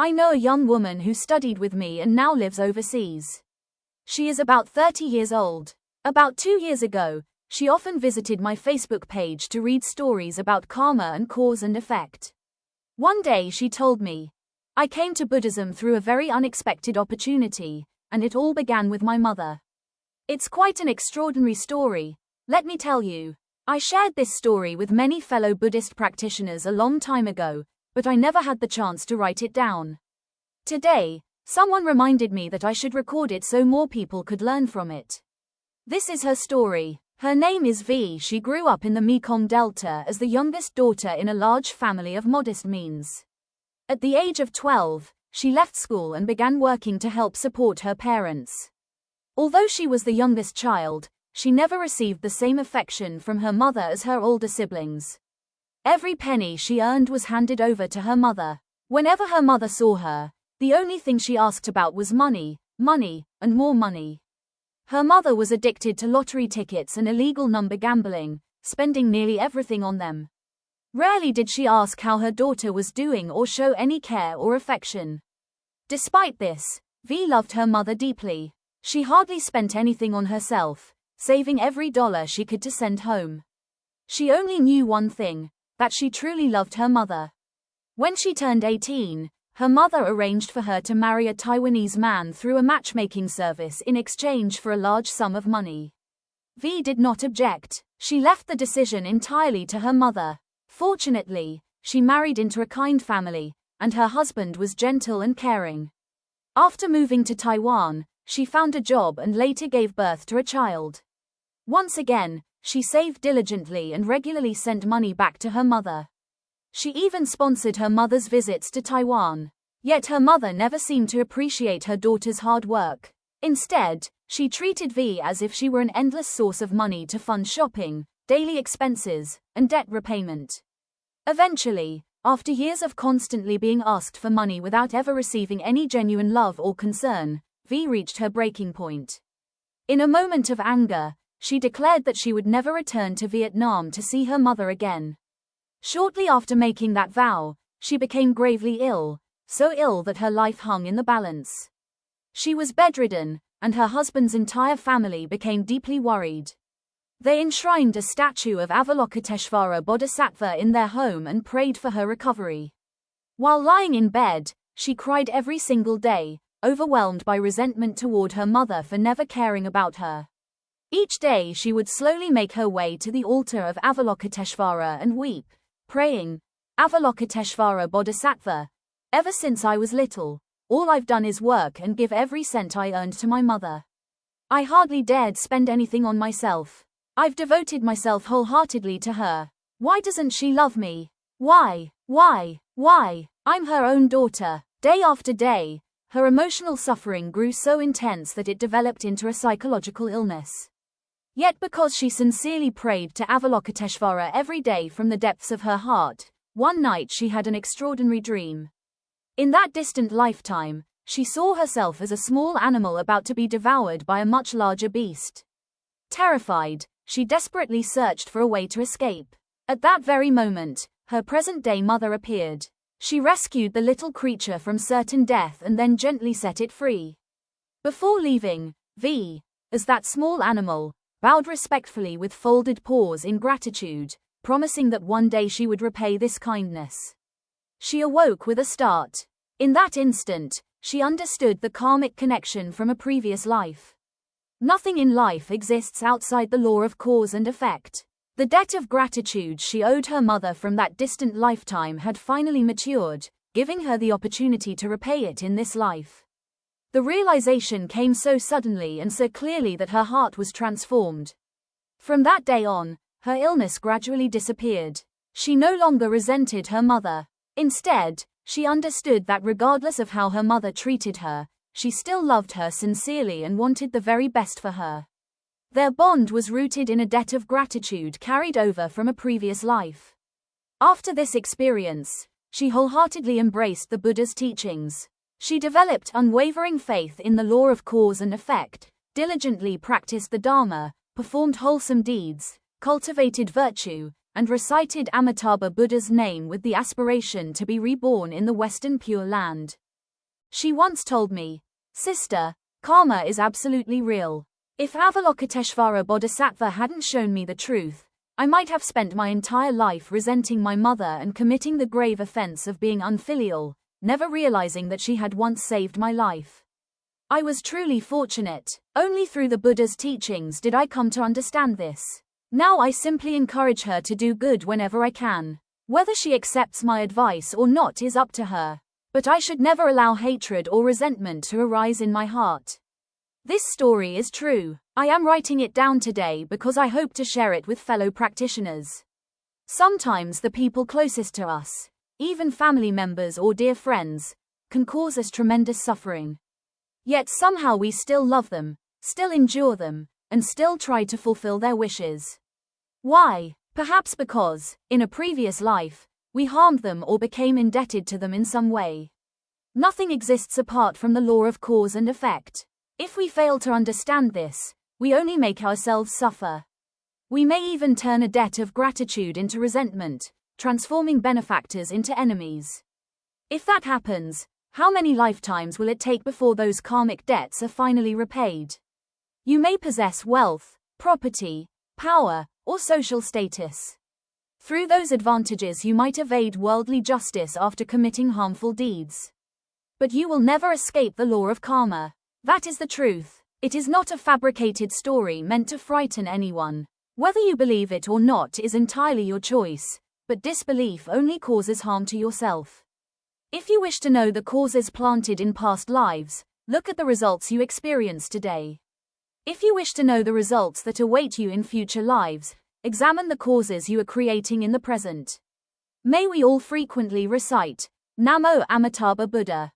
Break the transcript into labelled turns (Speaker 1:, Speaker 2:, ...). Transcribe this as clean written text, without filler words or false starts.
Speaker 1: I know a young woman who studied with me and now lives overseas. She is about 30 years old. About 2 years ago, she often visited my Facebook page to read stories about karma and cause and effect. One day she told me, "I came to Buddhism through a very unexpected opportunity, and it all began with my mother." It's quite an extraordinary story, let me tell you. I shared this story with many fellow Buddhist practitioners a long time ago, but I never had the chance to write it down. Today, someone reminded me that I should record it so more people could learn from it. This is her story. Her name is V. She grew up in the Mekong Delta as the youngest daughter in a large family of modest means. At the age of 12, she left school and began working to help support her parents. Although she was the youngest child, she never received the same affection from her mother as her older siblings. Every penny she earned was handed over to her mother. Whenever her mother saw her, the only thing she asked about was money, money, and more money. Her mother was addicted to lottery tickets and illegal number gambling, spending nearly everything on them. Rarely did she ask how her daughter was doing or show any care or affection. Despite this, V loved her mother deeply. She hardly spent anything on herself, saving every dollar she could to send home. She only knew one thing, that she truly loved her mother. When she turned 18, her mother arranged for her to marry a Taiwanese man through a matchmaking service in exchange for a large sum of money. V did not object. She left the decision entirely to her mother. Fortunately, she married into a kind family, and her husband was gentle and caring. After moving to Taiwan, she found a job and later gave birth to a child. Once again, she saved diligently and regularly sent money back to her mother. She even sponsored her mother's visits to Taiwan. Yet her mother never seemed to appreciate her daughter's hard work. Instead, she treated V as if she were an endless source of money to fund shopping, daily expenses, and debt repayment. Eventually, after years of constantly being asked for money without ever receiving any genuine love or concern, V reached her breaking point. In a moment of anger, she declared that she would never return to Vietnam to see her mother again. Shortly after making that vow, she became gravely ill, so ill that her life hung in the balance. She was bedridden, and her husband's entire family became deeply worried. They enshrined a statue of Avalokiteshvara Bodhisattva in their home and prayed for her recovery. While lying in bed, she cried every single day, overwhelmed by resentment toward her mother for never caring about her. Each day she would slowly make her way to the altar of Avalokiteshvara and weep, praying, "Avalokiteshvara Bodhisattva, ever since I was little, all I've done is work and give every cent I earned to my mother. I hardly dared spend anything on myself. I've devoted myself wholeheartedly to her. Why doesn't she love me? Why? I'm her own daughter." Day after day, her emotional suffering grew so intense that it developed into a psychological illness. Yet because she sincerely prayed to Avalokiteshvara every day from the depths of her heart, one night she had an extraordinary dream. In that distant lifetime, she saw herself as a small animal about to be devoured by a much larger beast. Terrified, she desperately searched for a way to escape. At that very moment, her present-day mother appeared. She rescued the little creature from certain death and then gently set it free. Before leaving, V, as that small animal, bowed respectfully with folded paws in gratitude, promising that one day she would repay this kindness. She awoke with a start. In that instant, she understood the karmic connection from a previous life. Nothing in life exists outside the law of cause and effect. The debt of gratitude she owed her mother from that distant lifetime had finally matured, giving her the opportunity to repay it in this life. The realization came so suddenly and so clearly that her heart was transformed. From that day on, her illness gradually disappeared. She no longer resented her mother. Instead, she understood that regardless of how her mother treated her, she still loved her sincerely and wanted the very best for her. Their bond was rooted in a debt of gratitude carried over from a previous life. After this experience, she wholeheartedly embraced the Buddha's teachings. She developed unwavering faith in the law of cause and effect, diligently practiced the Dharma, performed wholesome deeds, cultivated virtue, and recited Amitabha Buddha's name with the aspiration to be reborn in the Western Pure Land. She once told me, "Sister, karma is absolutely real. If Avalokiteshvara Bodhisattva hadn't shown me the truth, I might have spent my entire life resenting my mother and committing the grave offense of being unfilial, never realizing that she had once saved my life. I was truly fortunate. Only through the Buddha's teachings did I come to understand this. Now I simply encourage her to do good whenever I can. Whether she accepts my advice or not is up to her. But I should never allow hatred or resentment to arise in my heart." This story is true. I am writing it down today because I hope to share it with fellow practitioners. Sometimes the people closest to us, even family members or dear friends, can cause us tremendous suffering. Yet somehow we still love them, still endure them, and still try to fulfill their wishes. Why? Perhaps because, in a previous life, we harmed them or became indebted to them in some way. Nothing exists apart from the law of cause and effect. If we fail to understand this, we only make ourselves suffer. We may even turn a debt of gratitude into resentment, transforming benefactors into enemies. If that happens, how many lifetimes will it take before those karmic debts are finally repaid? You may possess wealth, property, power, or social status. Through those advantages you might evade worldly justice after committing harmful deeds. But you will never escape the law of karma. That is the truth. It is not a fabricated story meant to frighten anyone. Whether you believe it or not is entirely your choice, but disbelief only causes harm to yourself. If you wish to know the causes planted in past lives, look at the results you experience today. If you wish to know the results that await you in future lives, examine the causes you are creating in the present. May we all frequently recite, Namo Amitabha Buddha.